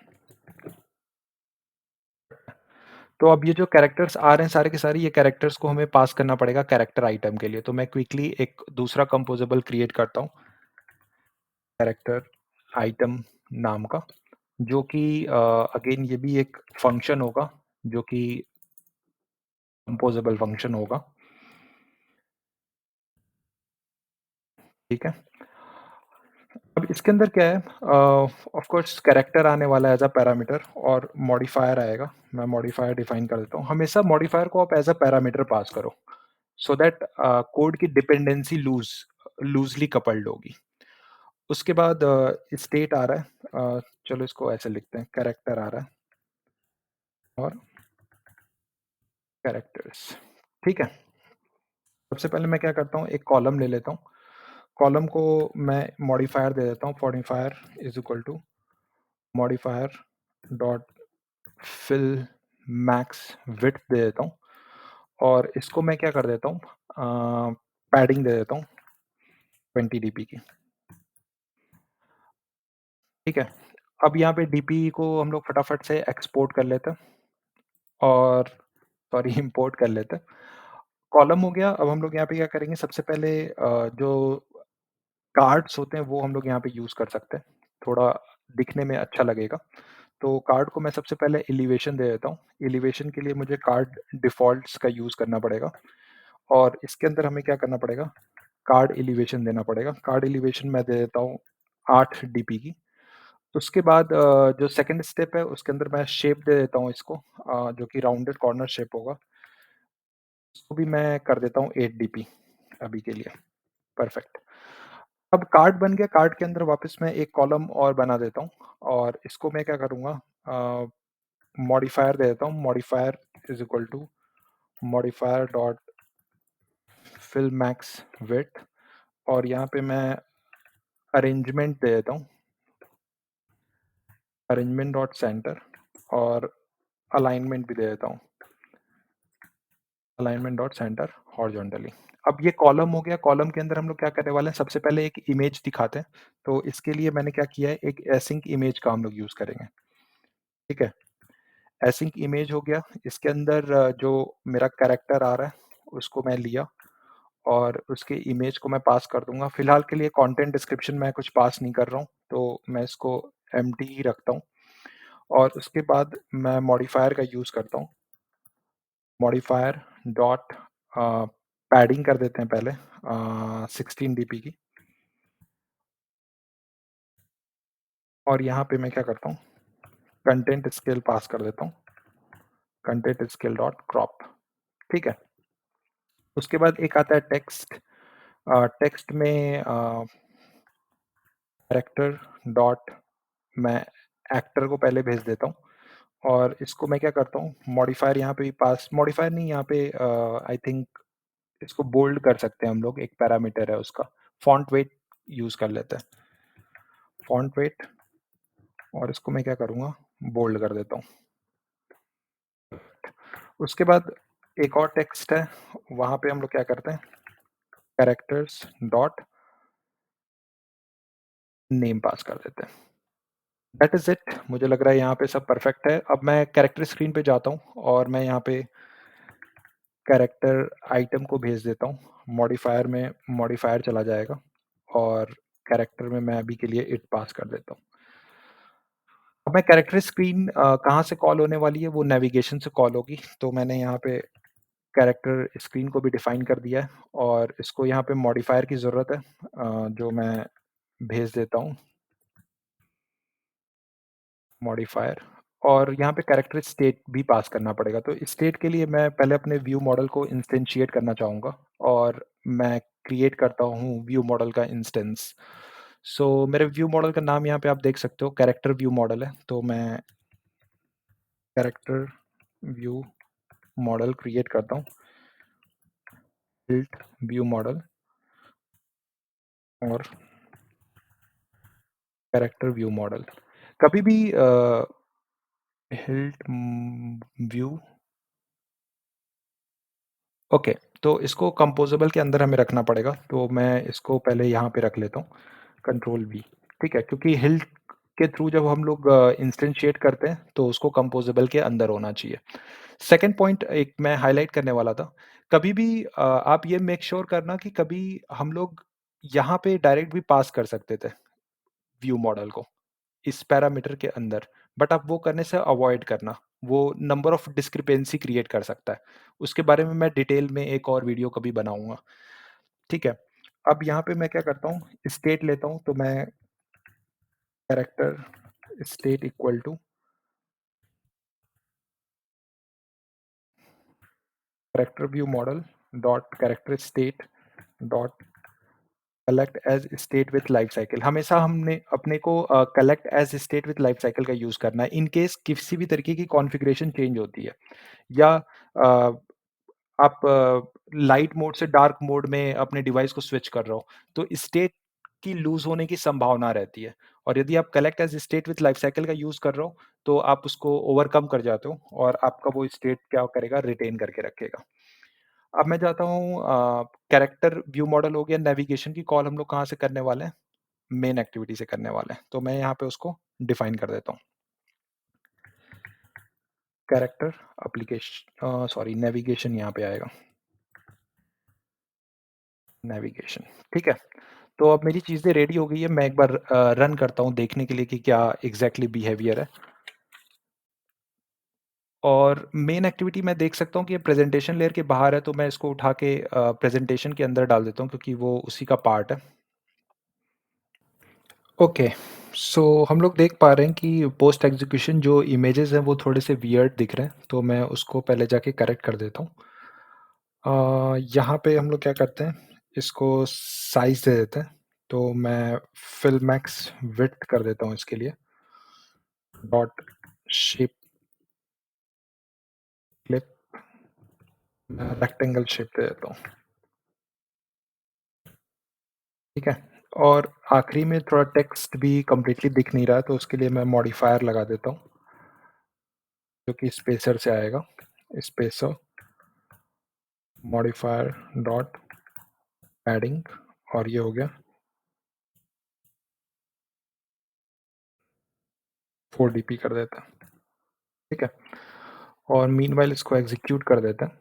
तो अब ये जो कैरेक्टर्स आ रहे हैं सारे के सारे, ये कैरेक्टर्स को हमें पास करना पड़ेगा कैरेक्टर आइटम के लिए। तो मैं क्विकली एक दूसरा कंपोजेबल क्रिएट करता हूँ कैरेक्टर आइटम नाम का, जो कि अगेन ये भी एक फंक्शन होगा जो कि कंपोजेबल फंक्शन होगा। ठीक है। अब इसके अंदर क्या है, ऑफ कोर्स कैरेक्टर आने वाला है एज अ पैरामीटर और मॉडिफायर आएगा। मैं मॉडिफायर डिफाइन कर देता हूँ। हमेशा मॉडिफायर को आप एज अ पैरामीटर पास करो सो दैट कोड की डिपेंडेंसी लूजली कपल्ड होगी। उसके बाद स्टेट आ रहा है, चलो इसको ऐसे लिखते हैं, कैरेक्टर आ रहा है और कैरेक्टर्स। ठीक है। सबसे पहले मैं क्या करता हूँ, एक कॉलम ले लेता हूँ। कॉलम को मैं मॉडिफायर दे देता हूँ, modifier is equal to modifier dot fill max width दे देता हूँ। और इसको मैं क्या कर देता हूँ, पैडिंग दे देता हूँ 20 डीपी की। ठीक है। अब यहाँ पे डीपी को हम लोग फटाफट से एक्सपोर्ट कर लेते हैं और सॉरी इंपोर्ट कर लेते हैं। कॉलम हो गया। अब हम लोग यहाँ पे क्या करेंगे, सबसे पहले जो कार्ड्स होते हैं वो हम लोग यहाँ पे यूज़ कर सकते हैं, थोड़ा दिखने में अच्छा लगेगा। तो कार्ड को मैं सबसे पहले एलिवेशन दे देता हूँ। एलिवेशन के लिए मुझे कार्ड डिफ़ॉल्ट्स का यूज़ करना पड़ेगा और इसके अंदर हमें क्या करना पड़ेगा, कार्ड एलिवेशन देना पड़ेगा। कार्ड एलिवेशन मैं दे देता हूँ 8 डीपी की। उसके बाद जो सेकंड स्टेप है उसके अंदर मैं शेप दे देता हूँ इसको, जो कि राउंडेड कॉर्नर शेप होगा। उसको भी मैं कर देता हूँ 8 डीपी अभी के लिए। परफेक्ट। अब कार्ड बन गया। कार्ड के अंदर वापस मैं एक कॉलम और बना देता हूँ और इसको मैं क्या करूँगा, मॉडिफायर दे देता हूँ। Modifier is equal to modifier dot fill max width और यहाँ पे मैं अरेंजमेंट दे देता हूँ, अरेंजमेंट डॉट सेंटर और अलाइनमेंट भी दे देता हूँ, अलाइनमेंट डॉट सेंटर हॉरिजॉन्टली। अब ये कॉलम हो गया। कॉलम के अंदर हम लोग क्या करने वाले हैं, सबसे पहले एक इमेज दिखाते हैं। तो इसके लिए मैंने क्या किया है, एक एसिंक इमेज का हम लोग यूज़ करेंगे। ठीक है। एसिंक इमेज हो गया। इसके अंदर जो मेरा कैरेक्टर आ रहा है उसको मैं लिया और उसके इमेज को मैं पास कर दूंगा। फिलहाल के लिए कंटेंट डिस्क्रिप्शन मैं कुछ पास नहीं कर रहा हूँ तो मैं इसको एम्प्टी ही रखता हूँ। और उसके बाद मैं मॉडिफायर का यूज़ करता हूँ। मॉडिफायर डॉट पैडिंग कर देते हैं पहले 16 डीपी की। और यहाँ पे मैं क्या करता हूँ, कंटेंट स्केल पास कर देता हूँ, कंटेंट स्केल डॉट क्रॉप। ठीक है। उसके बाद एक आता है टेक्स्ट। टेक्स्ट में कैरेक्टर डॉट मैं एक्टर को पहले भेज देता हूँ और इसको मैं क्या करता हूँ, मॉडिफायर यहाँ पे भी पास, मॉडिफायर नहीं यहाँ पे आई थिंक इसको बोल्ड कर सकते हैं हम लोग, एक पैरामीटर है उसका, फॉन्ट वेट यूज़ कर लेते हैं, फॉन्ट वेट। और इसको मैं क्या करूँगा, बोल्ड कर देता हूँ। उसके बाद एक और टेक्स्ट है, वहाँ पे हम लोग क्या करते हैं, कैरेक्टर्स डॉट नेम पास कर देते हैं। That is it. मुझे लग रहा है यहाँ पे सब परफेक्ट है। अब मैं कैरेक्टर स्क्रीन पे जाता हूँ और मैं यहाँ पे कैरेक्टर आइटम को भेज देता हूँ। मॉडिफायर में मॉडिफायर चला जाएगा और कैरेक्टर में मैं अभी के लिए इट पास कर देता हूँ। अब मैं कैरेक्टर स्क्रीन कहाँ से कॉल होने वाली है, वो नेविगेशन से कॉल होगी। तो मैंने यहाँ पे कैरेक्टर स्क्रीन को भी डिफ़ाइन कर दिया है और इसको यहाँ पे मॉडिफ़ायर की ज़रूरत है, जो मैं भेज देता हूँ, मॉडिफ़ायर। और यहाँ पे कैरेक्टर स्टेट भी पास करना पड़ेगा। तो स्टेट के लिए मैं पहले अपने व्यू मॉडल को इंस्टेंशिएट करना चाहूँगा और मैं क्रिएट करता हूँ व्यू मॉडल का इंस्टेंस। सो मेरे व्यू मॉडल का नाम यहाँ पे आप देख सकते हो, कैरेक्टर व्यू मॉडल है। तो मैं कैरेक्टर व्यू मॉडल क्रिएट करता हूँ, बिल्ट व्यू मॉडल और कैरेक्टर व्यू मॉडल। कभी भी हिल्ट व्यू, ओके, तो इसको कंपोज़ेबल के अंदर हमें रखना पड़ेगा, तो मैं इसको पहले यहाँ पे रख लेता हूँ, कंट्रोल वी, ठीक है? क्योंकि हिल्ट के थ्रू जब हम लोग इंस्टेंशिएट करते हैं, तो उसको कंपोज़ेबल के अंदर होना चाहिए। सेकंड पॉइंट एक मैं हाइलाइट करने वाला था, कभी भी आप ये मेक श्योर करना कि कभी हम लोग यहाँ पे डायरेक्ट भी पास कर सकते थे, व्यू मॉडल को। इस पैरामीटर के अंदर, बट आप वो करने से अवॉइड करना, वो नंबर ऑफ डिस्क्रिपेंसी क्रिएट कर सकता है। उसके बारे में मैं डिटेल में एक और वीडियो कभी बनाऊँगा, ठीक है? अब यहाँ पे मैं क्या करता हूँ, स्टेट लेता हूँ, तो मैं character state equal to character view model dot character state dot collect as state with life cycle. हमेशा हमने अपने को collect as state with life cycle का यूज़ करना है, इन केस किसी भी तरीके की कॉन्फ़िगरेशन चेंज होती है या अ, आप लाइट मोड से डार्क मोड में अपने डिवाइस को स्विच कर रहे हो, तो स्टेट की लूज़ होने की संभावना रहती है और यदि आप collect as state with life cycle का यूज़ कर रहे हो, तो आप उसको ओवरकम कर जाते हो और आपका वो स्टेट क्या करेगा, रिटेन करके रखेगा। अब मैं जाता हूँ, कैरेक्टर व्यू मॉडल हो गया, नेविगेशन की कॉल हम लोग कहाँ से करने वाले हैं? मेन एक्टिविटी से करने वाले हैं, तो मैं यहाँ पे उसको डिफाइन कर देता हूँ। कैरेक्टर सॉरी नेविगेशन यहाँ पे आएगा, नेविगेशन, ठीक है? तो अब मेरी चीज़ें रेडी हो गई है, मैं एक बार रन करता हूँ देखने के लिए कि क्या एग्ज़ैक्टली बिहेवियर है और मेन एक्टिविटी मैं देख सकता हूँ कि ये प्रेज़ेंटेशन लेयर के बाहर है, तो मैं इसको उठा के प्रेज़ेंटेशन के अंदर डाल देता हूँ क्योंकि वो उसी का पार्ट है। ओके, सो हम लोग देख पा रहे हैं कि पोस्ट एग्ज़ीक्यूशन जो इमेजेस हैं वो थोड़े से वियर्ड दिख रहे हैं, तो मैं उसको पहले जाके करेक्ट कर देता हूँ। यहाँ पे हम लोग क्या करते हैं, इसको साइज़ दे देते हैं, तो मैं फिल मैक्स विड्थ कर देता हूँ इसके लिए, डॉट शेप क्लिप, मैं रेक्टेंगल शेप दे देता हूँ, ठीक है? और आखिरी में थोड़ा टेक्स्ट भी कंप्लीटली दिख नहीं रहा है, तो उसके लिए मैं मॉडिफ़ायर लगा देता हूँ, जो कि स्पेसर से आएगा, स्पेसर मॉडिफ़ायर डॉट पैडिंग और ये हो गया 4 डीपी कर देते हैं, ठीक है? और मीनवाइल इसको एग्ज़ीक्यूट कर देते हैं।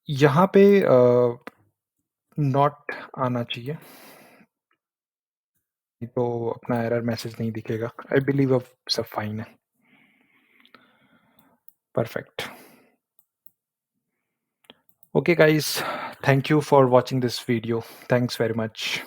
यहाँ पे नॉट आना चाहिए, नहीं तो अपना एरर मैसेज नहीं दिखेगा। आई बिलीव अब सब फाइन है, perfect. Okay guys, thank you for watching this video, thanks very much.